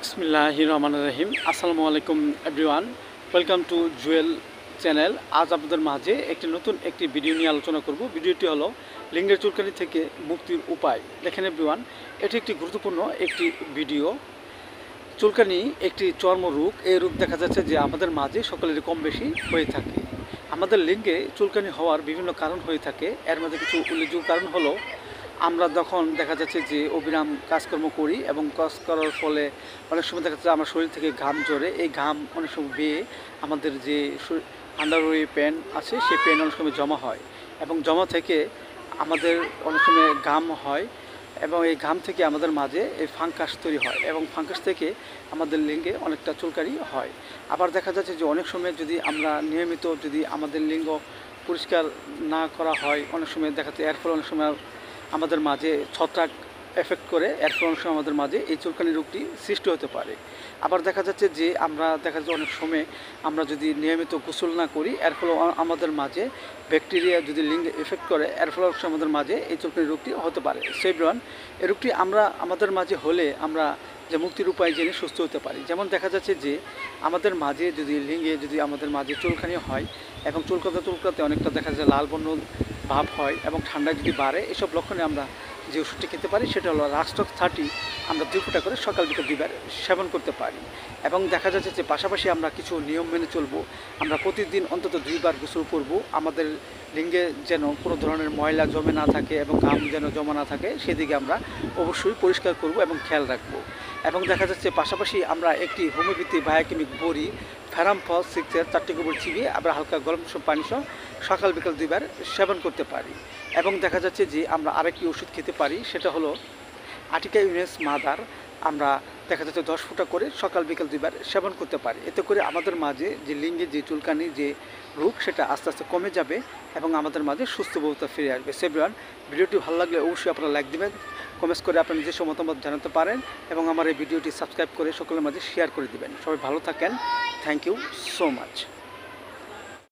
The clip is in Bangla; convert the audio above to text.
बिस्मिल्लाहिर्रहमानिर्रहीम আসসালামু আলাইকুম everyone welcome to Jewel channel. আজ আপনাদের মাঝে নতুন একটি ভিডিও নিয়ে আলোচনা করব। ভিডিওটি হলো লিঙ্গের চুলকানি থেকে মুক্তির উপায়। দেখেন এভরিওয়ান, এটি একটি গুরুত্বপূর্ণ একটি ভিডিও। চুলকানি একটি চর্মরোগ। এই রোগ দেখা যাচ্ছে যে আমাদের মাঝে সকলেরই কম বেশি হয়ে থাকে। আমাদের লিঙ্গে চুলকানি হওয়ার বিভিন্ন কারণ হয়ে থাকে। এর মধ্যে কিছু উল্লেখযোগ্য কারণ হলো আমরা যখন দেখা যাচ্ছে যে অবিরাম কাজকর্ম করি এবং কাজ করার ফলে অনেক সময় দেখা যাচ্ছে আমার শরীর থেকে ঘাম ঝরে। এই ঘাম অনেক সময় বেয়ে আমাদের যে আন্ডারওয়ে প্যান আছে সেই প্যান অনেক সময় জমা হয় এবং জমা থেকে আমাদের অনেক সময় ঘাম হয় এবং এই ঘাম থেকে আমাদের মাঝে এই ফাঙ্গাস তৈরি হয় এবং ফাঙ্গাস থেকে আমাদের লিঙ্গে অনেকটা চুলকানি হয়। আবার দেখা যাচ্ছে যে অনেক সময় যদি আমরা নিয়মিত যদি আমাদের লিঙ্গ পরিষ্কার না করা হয়, অনেক সময় দেখা যাচ্ছে এর ফলে অনেক সময় আমাদের মাঝে ছত্রাক এফেক্ট করে, এর ফলে অনেক সময় আমাদের মাঝে এই চুলকানি রোগটি সৃষ্টি হতে পারে। আবার দেখা যাচ্ছে যে আমরা দেখা যাচ্ছে অনেক সময় আমরা যদি নিয়মিত গোসল না করি, এর ফলে আমাদের মাঝে ব্যাকটেরিয়া যদি লিঙ্গে এফেক্ট করে, এর ফলে আমাদের মাঝে এই চুলকানি রোগটি হতে পারে। সেব্রন এই রোগটি আমাদের মাঝে হলে আমরা যে মুক্তির উপায় জেনে সুস্থ হতে পারি। যেমন দেখা যাচ্ছে যে আমাদের মাঝে যদি লিঙ্গে যদি আমাদের মাঝে চুলকানি হয় এবং চুলকাতে অনেকটা দেখা যায় লাল বর্ণ ভাব হয় এবং ঠান্ডা যদি বাড়ে, এসব লক্ষণে আমরা যে ওষুধটি খেতে পারি সেটা হলো রাস্টক 30। আমরা 2 ফোঁটা করে সকাল বিকেল 2 বার সেবন করতে পারি। এবং দেখা যাচ্ছে যে পাশাপাশি আমরা কিছু নিয়ম মেনে চলবো। আমরা প্রতিদিন অন্তত 2 বার গোসল করব। আমাদের লিঙ্গে যেন কোনো ধরনের ময়লা জমে না থাকে এবং ঘাম যেন জমা না থাকে, সেদিকে আমরা অবশ্যই পরিষ্কার করব এবং খেয়াল রাখবো। এবং দেখা যাচ্ছে পাশাপাশি আমরা একটি হোমিওপ্যাথি বায়োকেমিক বড়ি ফেরামফল 6-এর 4টি গোবর চিবিয়ে আবার হালকা গরম পানি সহ সকাল বিকাল 2 বার সেবন করতে পারি। এবং দেখা যাচ্ছে যে আমরা আরেকটি ওষুধ খেতে পারি, সেটা হলো আটিকা ইউনেস মাদার। আমরা দেখা যাচ্ছে 10 ফোঁটা করে সকাল বিকাল 2 বার সেবন করতে পারি। এতে করে আমাদের মাঝে যে লিঙ্গে যে চুলকানি যে রোগ সেটা আস্তে আস্তে কমে যাবে এবং আমাদের মাঝে সুস্থ অবস্থা ফিরে আসবে। সেভরিওয়ান, ভিডিওটি ভালো লাগলে অবশ্যই আপনারা লাইক দেবেন, কমেন্টস করে আপনার নিজস্ব মতামত জানাতে পারেন এবং আমার এই ভিডিওটি সাবস্ক্রাইব করে সকলের মাঝে শেয়ার করে দেবেন। সবাই ভালো থাকেন। Thank you so much.